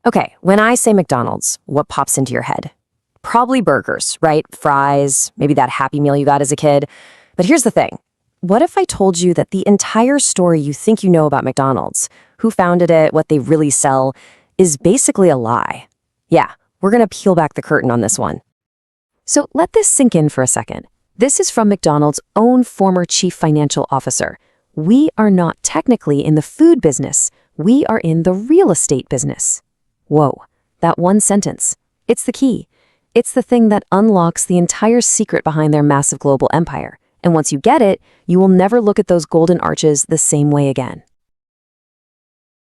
Okay, when I say McDonald's, what pops into your head? Probably burgers, right? Fries, maybe that Happy Meal you got as a kid. But here's the thing. What if I told you that the entire story you think you know about McDonald's, who founded it, what they really sell, is basically a lie? Yeah, we're gonna peel back the curtain on this one. So let this sink in for a second. This is from McDonald's own former chief financial officer. We are not technically in the food business. We are in the real estate business. Whoa, that one sentence. It's the key. It's the thing that unlocks the entire secret behind their massive global empire. And once you get it, you will never look at those golden arches the same way again.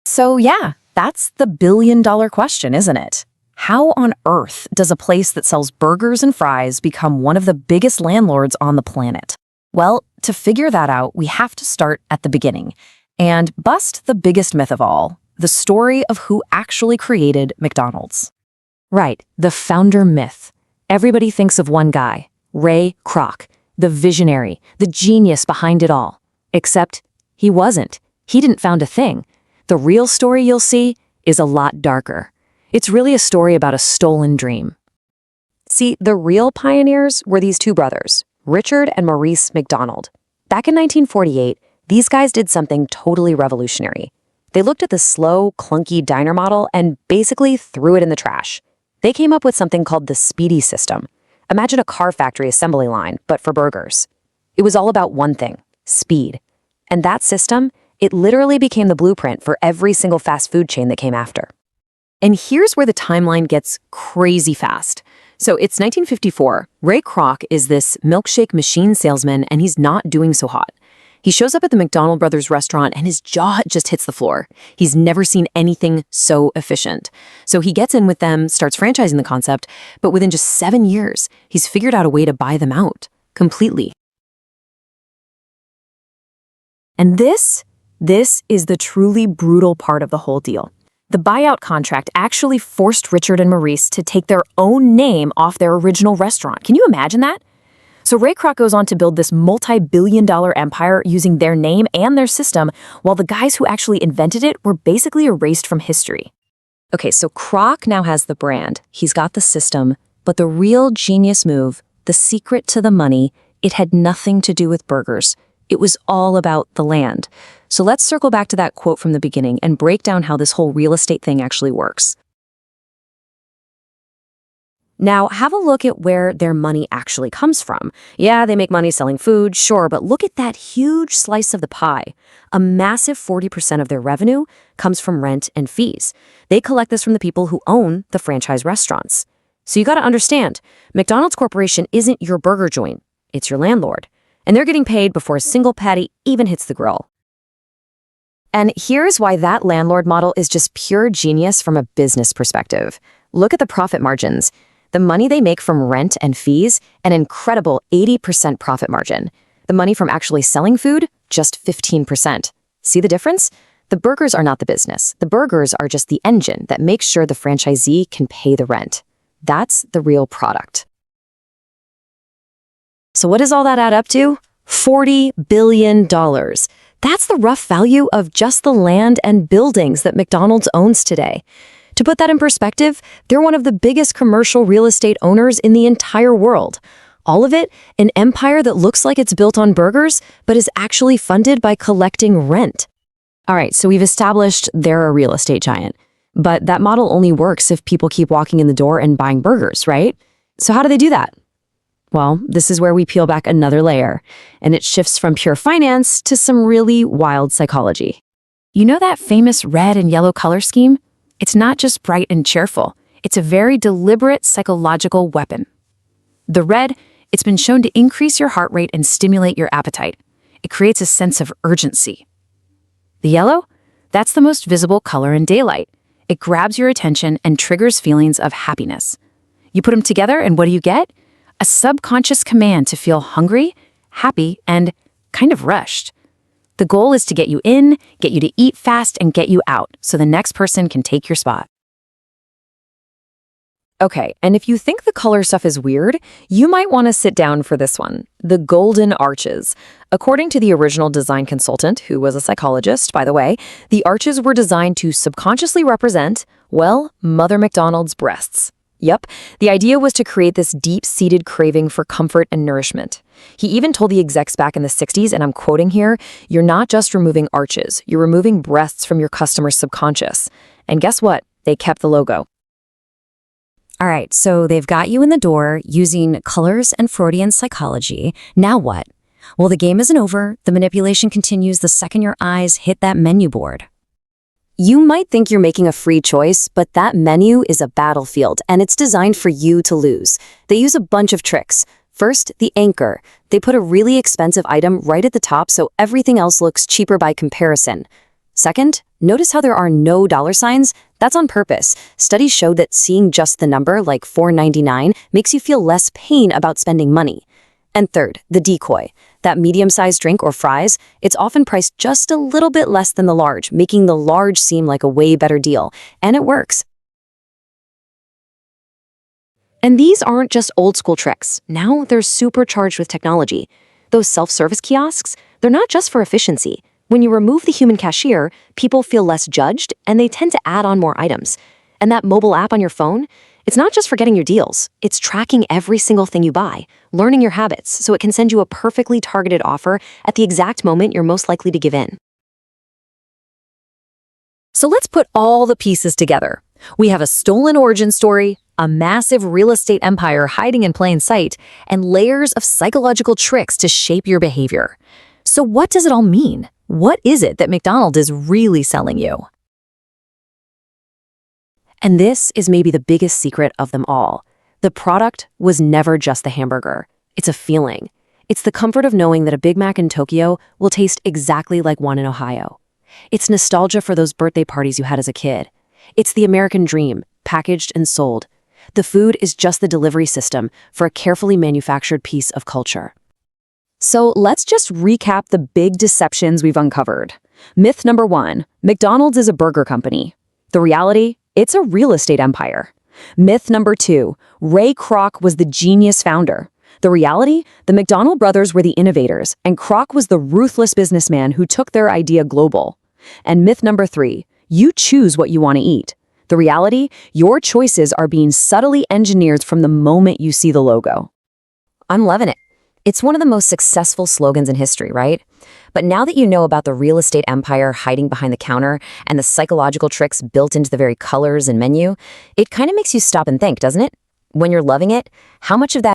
So yeah, that's the billion-dollar question, isn't it? How on earth does a place that sells burgers and fries become one of the biggest landlords on the planet? Well, to figure that out, we have to start at the beginning and bust the biggest myth of all, the story of who actually created McDonald's. Right, the founder myth. Everybody thinks of one guy, Ray Kroc, the visionary, the genius behind it all. Except he wasn't. He didn't found a thing. The real story you'll see is a lot darker. It's really a story about a stolen dream. See, the real pioneers were these two brothers, Richard and Maurice McDonald. Back in 1948, these guys did something totally revolutionary. They looked at the slow, clunky diner model and basically threw it in the trash. They came up with something called the Speedy system. Imagine a car factory assembly line, but for burgers. It was all about one thing, speed. And that system, it literally became the blueprint for every single fast food chain that came after. And here's where the timeline gets crazy fast. So it's 1954. Ray Kroc is this milkshake machine salesman, and he's not doing so hot. He shows up at the McDonald Brothers restaurant and his jaw just hits the floor. He's never seen anything so efficient. So he gets in with them, starts franchising the concept, but within just 7 years, he's figured out a way to buy them out completely. And this is the truly brutal part of the whole deal. The buyout contract actually forced Richard and Maurice to take their own name off their original restaurant. Can you imagine that? So Ray Kroc goes on to build this multi-billion-dollar empire using their name and their system, while the guys who actually invented it were basically erased from history. Okay, so Kroc now has the brand, he's got the system, but the real genius move, the secret to the money, it had nothing to do with burgers. It was all about the land. So let's circle back to that quote from the beginning and break down how this whole real estate thing actually works. Now, have a look at where their money actually comes from. Yeah, they make money selling food, sure, but look at that huge slice of the pie. A massive 40% of their revenue comes from rent and fees. They collect this from the people who own the franchise restaurants. So you got to understand, McDonald's Corporation isn't your burger joint. It's your landlord. And they're getting paid before a single patty even hits the grill. And here's why that landlord model is just pure genius from a business perspective. Look at the profit margins. The money they make from rent and fees, an incredible 80% profit margin. The money from actually selling food, just 15%. See the difference? The burgers are not the business. The burgers are just the engine that makes sure the franchisee can pay the rent. That's the real product. So what does all that add up to? $40 billion. That's the rough value of just the land and buildings that McDonald's owns today. To put that in perspective, they're one of the biggest commercial real estate owners in the entire world. All of it, an empire that looks like it's built on burgers, but is actually funded by collecting rent. All right, so we've established they're a real estate giant. But that model only works if people keep walking in the door and buying burgers, right? So how do they do that? Well, this is where we peel back another layer, and it shifts from pure finance to some really wild psychology. You know that famous red and yellow color scheme? It's not just bright and cheerful. It's a very deliberate psychological weapon. The red, it's been shown to increase your heart rate and stimulate your appetite. It creates a sense of urgency. The yellow, that's the most visible color in daylight. It grabs your attention and triggers feelings of happiness. You put them together and what do you get? A subconscious command to feel hungry, happy, and kind of rushed. The goal is to get you in, get you to eat fast, and get you out so the next person can take your spot. Okay, and if you think the color stuff is weird, you might want to sit down for this one, the golden arches. According to the original design consultant, who was a psychologist, by the way, the arches were designed to subconsciously represent Well, Mother McDonald's breasts. Yup, the idea was to create this deep-seated craving for comfort and nourishment. He even told the execs back in the 60s, and I'm quoting here, "You're not just removing arches, you're removing breasts from your customer's subconscious." And guess what? They kept the logo. All right, so they've got you in the door using colors and Freudian psychology. Now what? Well, the game isn't over. The manipulation continues the second your eyes hit that menu board. You might think you're making a free choice, but that menu is a battlefield, and it's designed for you to lose. They use a bunch of tricks. First, the anchor. They put a really expensive item right at the top so everything else looks cheaper by comparison. Second, notice how there are no dollar signs? That's on purpose. Studies show that seeing just the number, like $4.99, makes you feel less pain about spending money. And third, the decoy. That medium-sized drink or fries, it's often priced just a little bit less than the large, making the large seem like a way better deal. And it works. And these aren't just old-school tricks. Now they're supercharged with technology. Those self-service kiosks, they're not just for efficiency. When you remove the human cashier, people feel less judged, and they tend to add on more items. And that mobile app on your phone, it's not just for getting your deals. It's tracking every single thing you buy, learning your habits, so it can send you a perfectly targeted offer at the exact moment you're most likely to give in. So let's put all the pieces together. We have a stolen origin story, a massive real estate empire hiding in plain sight, and layers of psychological tricks to shape your behavior. So what does it all mean? What is it that McDonald's is really selling you? And this is maybe the biggest secret of them all. The product was never just the hamburger. It's a feeling. It's the comfort of knowing that a Big Mac in Tokyo will taste exactly like one in Ohio. It's nostalgia for those birthday parties you had as a kid. It's the American dream, packaged and sold. The food is just the delivery system for a carefully manufactured piece of culture. So let's just recap the big deceptions we've uncovered. Myth number 1, McDonald's is a burger company. The reality? It's a real estate empire. Myth number 2, Ray Kroc was the genius founder. The reality? The McDonald brothers were the innovators, and Kroc was the ruthless businessman who took their idea global. And myth number 3, you choose what you want to eat. The reality? Your choices are being subtly engineered from the moment you see the logo. I'm loving it. It's one of the most successful slogans in history, right? But now that you know about the real estate empire hiding behind the counter and the psychological tricks built into the very colors and menu, it kind of makes you stop and think, doesn't it? When you're loving it, how much of that